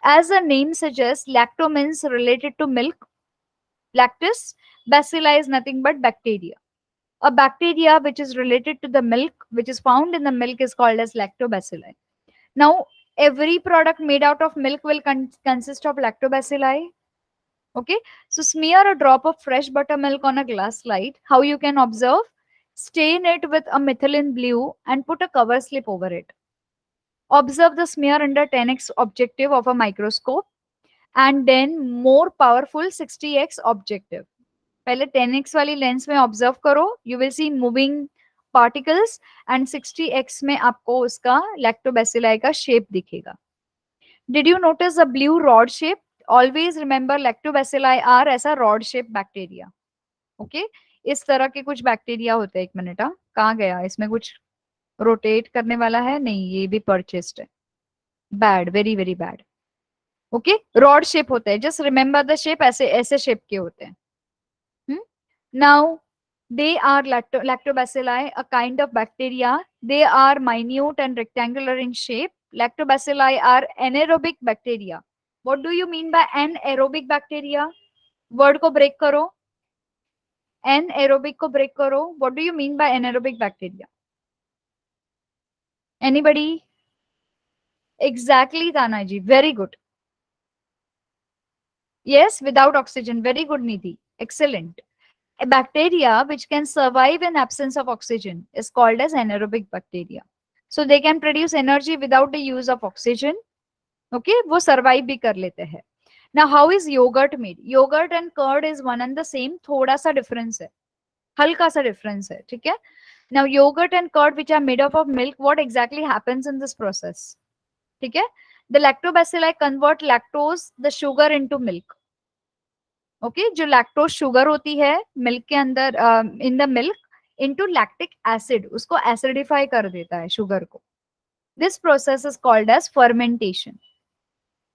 As the name suggests, lacto means related to milk. Lactis, bacilli is nothing but bacteria. A bacteria which is related to the milk, which is found in the milk, is called as lactobacilli. Now, every product made out of milk will consist of lactobacilli. Okay, so smear a drop of fresh buttermilk on a glass slide. How you can observe? Stain it with a methylene blue and put a cover slip over it. Observe the smear under 10x objective of a microscope and then more powerful 60x objective. पहले 10x वाली लेंस में ऑब्जर्व करो, you will see moving particles, and 60x में आपको उसका लैक्टोबैसिलाई का शेप दिखेगा. Did you notice the blue rod shape? Always remember lactobacilli are ऐसा रॉड शेप बैक्टीरिया. ओके, इस तरह के कुछ बैक्टीरिया होते हैं. एक मिनट, कहाँ गया? इसमें कुछ रोटेट करने वाला है? नहीं, ये भी परचेस्ड है. Bad, very very bad. Okay, rod shape होते हैं. जस्ट रिमेंबर द शेप, ऐसे ऐसे शेप के होते हैं. Now, they are lactobacilli, a kind of bacteria. They are minute and rectangular in shape. Lactobacilli are anaerobic bacteria. What do you mean by anaerobic bacteria? Word को break करो. Anaerobic को break करो. What do you mean by anaerobic bacteria? Anybody? Exactly, Tanaji. Very good. Yes, without oxygen. Very good, Nidhi. Excellent. A bacteria which can survive in absence of oxygen is called as anaerobic bacteria. So they can produce energy without the use of oxygen. Okay, वो survive भी कर लेते हैं. Now, how is yogurt made? Yogurt and curd is one and the same. थोड़ा सा difference है, हल्का सा difference है, ठीक है? Now, yogurt and curd which are made up of milk, what exactly happens in this process? ठीक है? The lactobacilli convert lactose, the sugar, into milk. Okay, जो लैक्टोज शुगर होती है मिल्क के अंदर, in the milk, into lactic acid, उसको एसिडिफाई कर देता है शुगर को. This process is called as fermentation.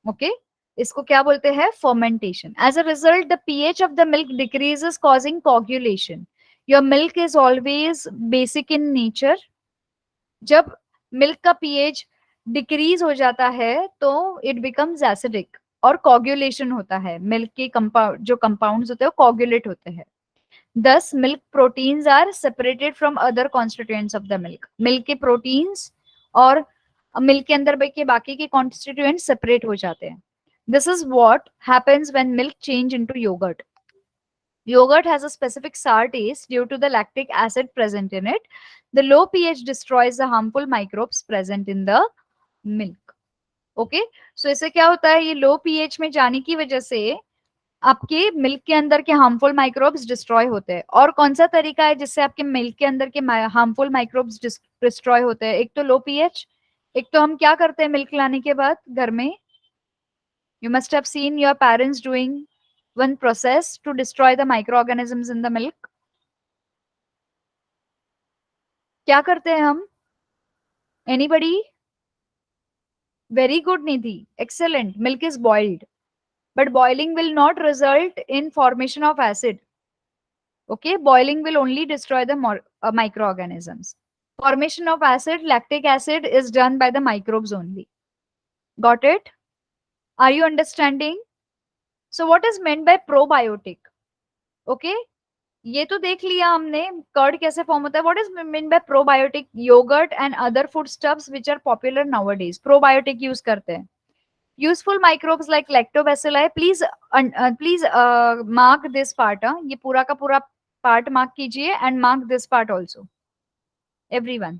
Okay, इसको क्या बोलते हैं? Fermentation. As a result the pH of the milk decreases causing coagulation. Your milk is always basic in nature. जब मिल्क का पीएच डिक्रीज हो जाता है तो इट बिकम्स एसिडिक और कोगुलेशन होता है. मिल्क के कंपाउंड, जो कंपाउंड्स होते हैं वो कोगुलेट होते हैं. Thus milk proteins are separated from other constituents of the milk. Milk के प्रोटीन्स और मिल्क के अंदर के बाकी के कॉन्स्टिट्यूएंट्स सेपरेट हो जाते हैं. This is what happens when milk change into yogurt. Yogurt has a specific sour taste due to the lactic acid present in it. The low pH destroys the harmful microbes present in the milk. Okay, so इससे क्या होता है? ये लो पीएच में जाने की वजह से आपके मिल्क के अंदर के हार्मफुल माइक्रोब्स डिस्ट्रॉय होते हैं. और कौन सा तरीका है जिससे आपके मिल्क के अंदर के हार्मफुल माइक्रोब्स डिस्ट्रॉय होते हैं? एक तो लो पीएच, एक तो हम क्या करते हैं मिल्क लाने के बाद घर में? You must have seen your parents doing one process to destroy the microorganisms in the milk. क्या करते हैं हम? Anybody? Very good, Nidhi. Excellent. Milk is boiled, but boiling will not result in formation of acid. Okay, boiling will only destroy the microorganisms. Formation of acid, lactic acid, is done by the microbes only. Got it? Are you understanding? So what is meant by probiotic? Okay, ये तो देख लिया हमने कर्ड कैसे फॉर्म होता है. What is mean by probiotic? Yogurt and other food stuffs which are popular nowadays, probiotic use करते हैं. Useful microbes like lactobacilli. Please mark this part. ये पूरा का पूरा पार्ट मार्क कीजिए and mark this part also, everyone.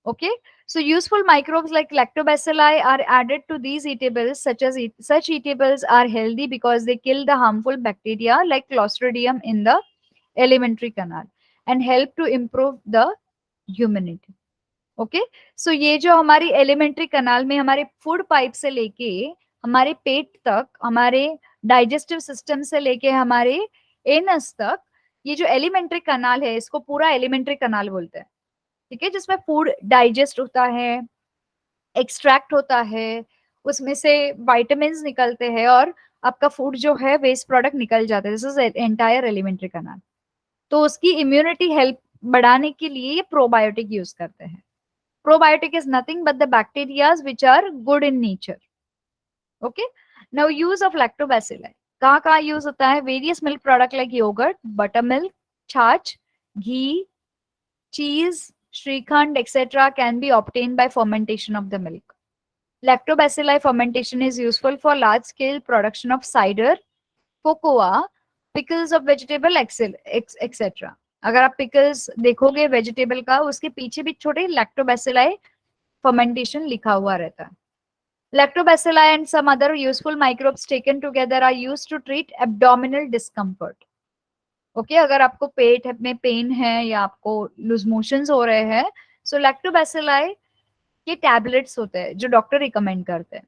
Okay, so useful microbes like lactobacilli are added to these eatables. Such eatables are healthy because they kill the harmful bacteria like Clostridium in the alimentary canal and help to improve the immunity. Okay, so ये जो हमारी एलिमेंट्री कनाल में हमारे फूड पाइप से लेके हमारे पेट तक, हमारे डाइजेस्टिव सिस्टम से लेके हमारे एनस तक, ये जो एलिमेंट्री कनाल है इसको पूरा एलिमेंट्री कनाल बोलते हैं. ठीक है, जिसमें फूड डाइजेस्ट होता है, एक्सट्रैक्ट होता है, उसमें से विटामिन्स निकलते हैं और आपका फूड जो है वेस्ट प्रोडक्ट निकल जाता है, this is entire alimentary canal. तो उसकी इम्यूनिटी हेल्प बढ़ाने के लिए ये प्रोबायोटिक यूज करते हैं। Probiotic is nothing but the bacterias which are good in nature. Okay, now use of lactobacilli कहाँ कहाँ यूज होता है? Various milk product like yogurt, butter milk, chhach, ghee, cheese, shrikhand, etc. can be obtained by fermentation of the milk. Lactobacilli fermentation is useful for large-scale production of cider, cocoa, pickles of vegetable, etc. अगर आप pickles देखोगे vegetable का, उसके पीछे भी छोटे lactobacilli fermentation लिखा हुआ रहता है. Lactobacilli and some other useful microbes taken together are used to treat abdominal discomfort. Okay अगर आपको पेट में पेन है या आपको लूज मोशंस हो रहे हैं, सो लैक्टोबैसिलाई के टैबलेट्स होते हैं जो डॉक्टर रिकमेंड करते हैं.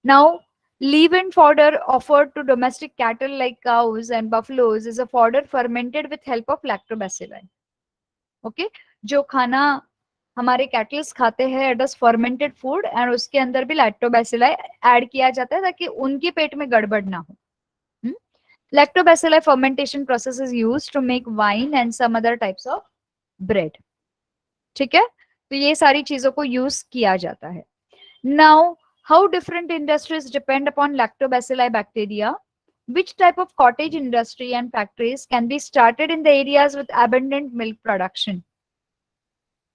Now leave-in fodder offered to domestic cattle like cows and buffaloes is a fodder fermented with help of lactobacilli. Okay जो खाना हमारे कैटल्स खाते हैं it is fermented food and उसके अंदर भी लैक्टोबैसिलाई ऐड किया जाता है ताकि उनके पेट में गड़बड़ ना हो. Lactobacilli fermentation process is used to make wine and some other types of bread. ठीक है, तो ये सारी चीजों को यूज किया जाता है. Now, how different industries depend upon lactobacilli bacteria? Which type of cottage industry and factories can be started in the areas with abundant milk production?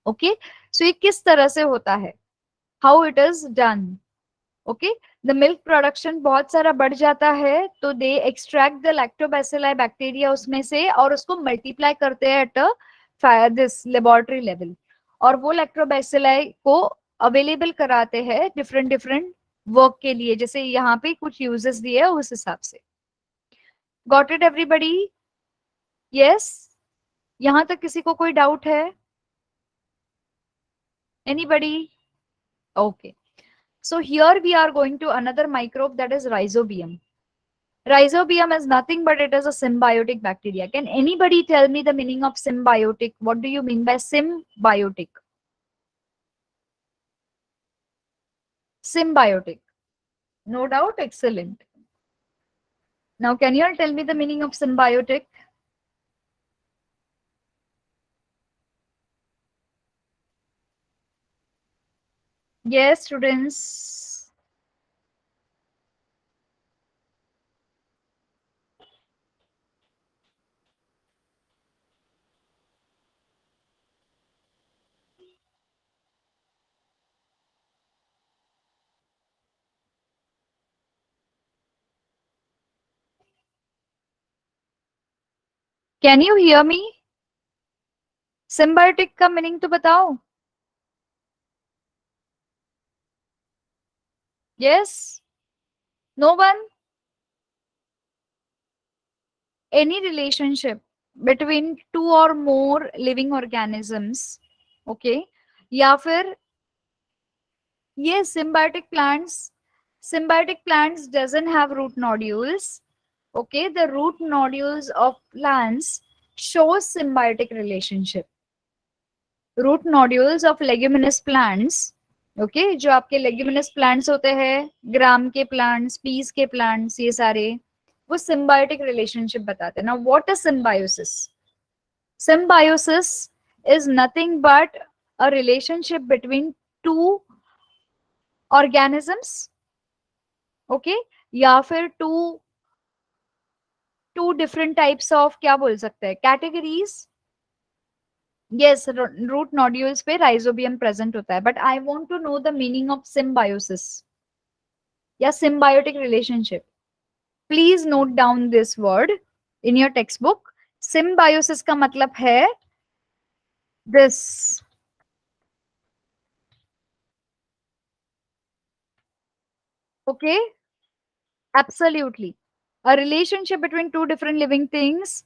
Okay, so ये किस तरह से होता है? How it is done? Okay the milk production बहुत सारा बढ़ जाता है तो they extract the lactobacilli bacteria उसमें से और उसको मल्टीप्लाई करते हैं एट दिस लेबोरेटरी लेवल और वो लैक्टोबैसिलाई को अवेलेबल कराते हैं डिफरेंट डिफरेंट वर्क के लिए, जैसे यहाँ पे कुछ यूजेस दिए है उस हिसाब से. Got it everybody? यस, यहाँ तक किसी को कोई डाउट है? Anybody? Okay, so here we are going to another microbe that is Rhizobium. Rhizobium is nothing but it is a symbiotic bacteria. Can anybody tell me the meaning of symbiotic? What do you mean by symbiotic? Symbiotic. No doubt, excellent. Now can you all tell me the meaning of symbiotic? Yes, students. Can you hear me? Symbiotic का meaning तो बताओ. Yes? No one? Any relationship between two or more living organisms, okay, या फिर ये symbiotic plants doesn't have root nodules, okay, the root nodules of plants shows symbiotic relationship. Root nodules of leguminous plants, okay, जो आपके leguminous plants होते हैं, ग्राम के plants, peas के plants, ये सारे वो symbiotic relationship बताते हैं. Now what is symbiosis? Symbiosis is nothing but a relationship between two organisms, okay, या फिर two different types of क्या बोल सकते हैं categories. Yes, root nodules पे rhizobium present होता है, but I want to know the meaning of symbiosis या symbiotic relationship. Please note down this word in your textbook. Symbiosis का मतलब है this. Okay, absolutely. A relationship between two different living things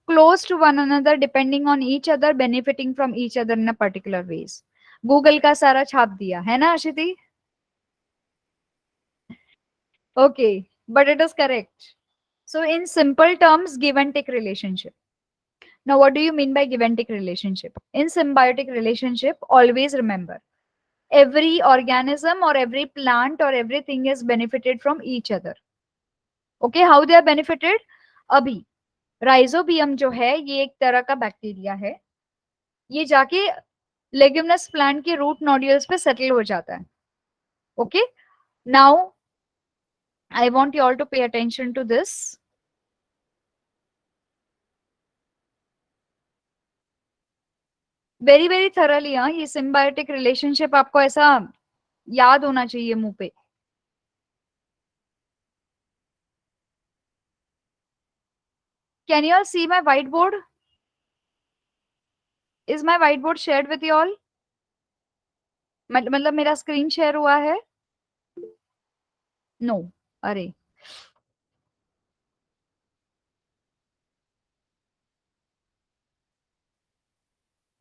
close to one another, depending on each other, benefiting from each other in a particular ways. Google का सारा छाप दिया है ना आशिति? Okay, but it is correct. So in simple terms, give and take relationship. Now, what do you mean by give and take relationship? In symbiotic relationship, always remember, every organism or every plant or everything is benefited from each other. Okay, how they are benefited? अभी राइजोबियम जो है ये एक तरह का बैक्टीरिया है, ये जाके लेग्यूमिनस प्लांट के रूट नोड्यूल्स पे सेटल हो जाता है. Okay, now I want you all to pay attention to this very very thoroughly. हाँ, ये सिम्बायोटिक रिलेशनशिप आपको ऐसा याद होना चाहिए मुंह पे. Can you all see my white board? Is my white board shared with you all? मतलब मेरा स्क्रीन शेयर हुआ है? नो. अरे,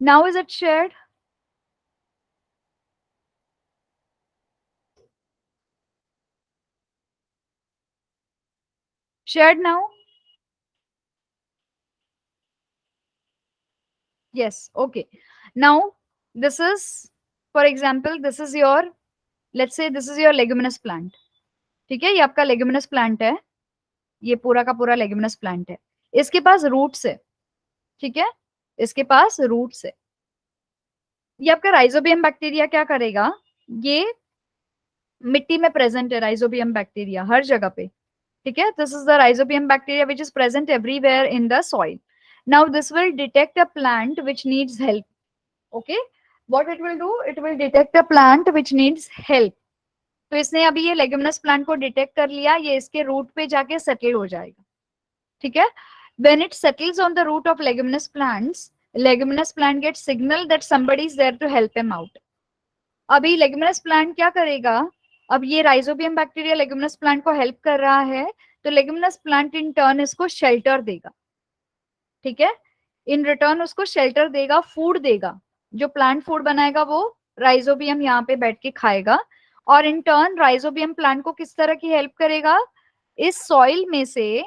now is it shared? Shared now? Yes. Okay. Now, this is, for example, this is your, let's say this is your leguminous plant. ठीक है, ये आपका लेग्यूमिनस प्लांट है, ये पूरा का पूरा लेग्यूमिनस प्लांट है. इसके पास रूट्स है. ठीक है, इसके पास रूट्स है. ये आपका राइजोबियम बैक्टीरिया क्या करेगा, ये मिट्टी में प्रेजेंट है राइजोबियम बैक्टीरिया हर जगह पे. ठीक है, this is the rhizobium bacteria which is present everywhere in the soil. Now this will detect a plant which needs help. Okay, what it will do, it will detect a plant which needs help. तो इसने अभी ये लेग्यूमिनस प्लांट को डिटेक्ट कर लिया, ये इसके रूट पे जाके सेटल हो जाएगा. ठीक है, when it settles on the root of leguminous plant gets signal that somebody is there to help him out. अभी लेग्यूमिनस प्लांट क्या करेगा, अब ये राइजोबियम बैक्टीरिया लेग्यूमिनस प्लांट को हेल्प कर रहा है, तो लेग्यूमिनस प्लांट इन टर्न इसको शेल्टर देगा. ठीक है, इन रिटर्न उसको शेल्टर देगा, फूड देगा. जो प्लांट फूड बनाएगा वो राइजोबियम यहाँ पे बैठ के खाएगा, और इन टर्न राइजोबियम प्लांट को किस तरह की हेल्प करेगा, इस सॉइल में से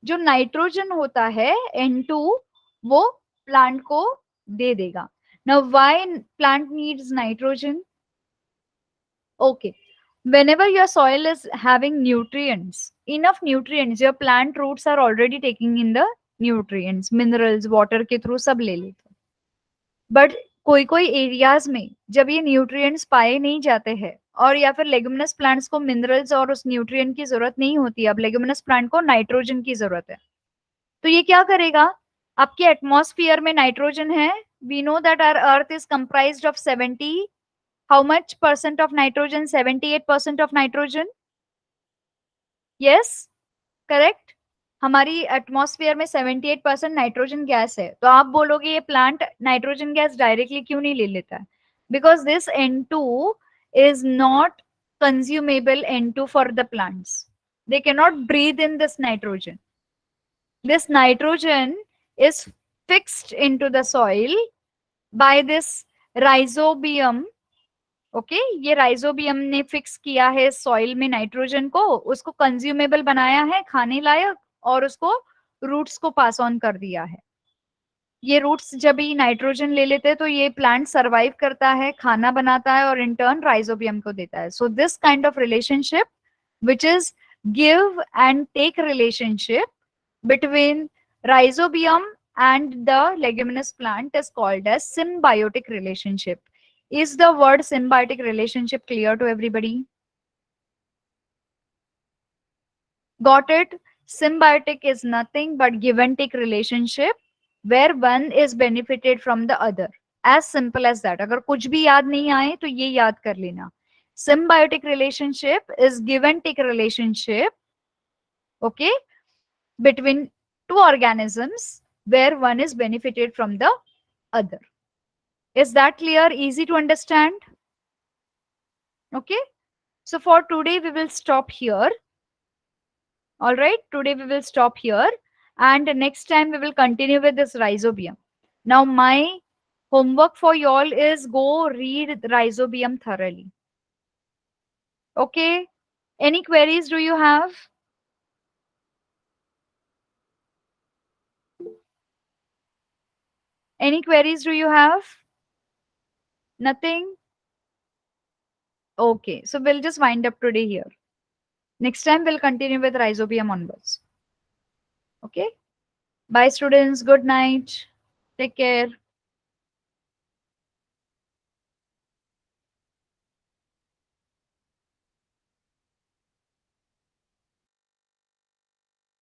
जो नाइट्रोजन होता है N2 वो प्लांट को दे देगा. Now why plant needs nitrogen? Okay, whenever your soil is having nutrients, enough nutrients, your plant roots are already taking in the nutrients, minerals, water के थ्रू सब ले लेते. बट कोई कोई एरियाज में जब ये न्यूट्रिएंट्स पाए नहीं जाते हैं, और या फिर लेगुमिनस प्लांट्स को मिनरल्स और उस न्यूट्रिएंट की जरूरत नहीं होती, अब लेगुमिनस प्लांट को नाइट्रोजन की जरूरत है, तो ये क्या करेगा, आपके एटमॉस्फेयर में नाइट्रोजन है. We know that our earth is comprised of 70, how much percent of nitrogen? 78% of nitrogen. Yes, correct. हमारी एटमॉस्फेयर में 78% नाइट्रोजन गैस है. तो आप बोलोगे ये प्लांट नाइट्रोजन गैस डायरेक्टली क्यों नहीं ले लेता है? Because this N2 is not consumable N2 for the plants. They cannot breathe in this nitrogen. This nitrogen is fixed into the soil by this rhizobium. Okay, ये राइजोबियम ने फिक्स किया है सॉइल में नाइट्रोजन को, उसको कंज्यूमेबल बनाया है, खाने लायक, और उसको रूट्स को पास ऑन कर दिया है. ये रूट्स जब भी नाइट्रोजन ले लेते हैं तो ये प्लांट सरवाइव करता है, खाना बनाता है, और इन टर्न राइजोबियम को देता है. So this kind of relationship which is give and take relationship between rhizobium and the leguminous plant is called as symbiotic relationship. Is the word symbiotic relationship clear to everybody? Got it? Symbiotic is nothing but give and take relationship where one is benefited from the other. As simple as that. अगर कुछ भी याद नहीं आए तो ये याद कर लेना. Symbiotic relationship is give and take relationship, okay, between two organisms where one is benefited from the other. Is that clear? Easy to understand? Okay, so for today we will stop here. All right, today we will stop here, and next time we will continue with this rhizobium. Now my homework for you all is go read rhizobium thoroughly. Okay, any queries do you have? Any queries do you have? Nothing? Okay, so we'll just wind up today here. Next time we'll continue with rhizobium onwards. Okay. Bye students. Good night. Take care.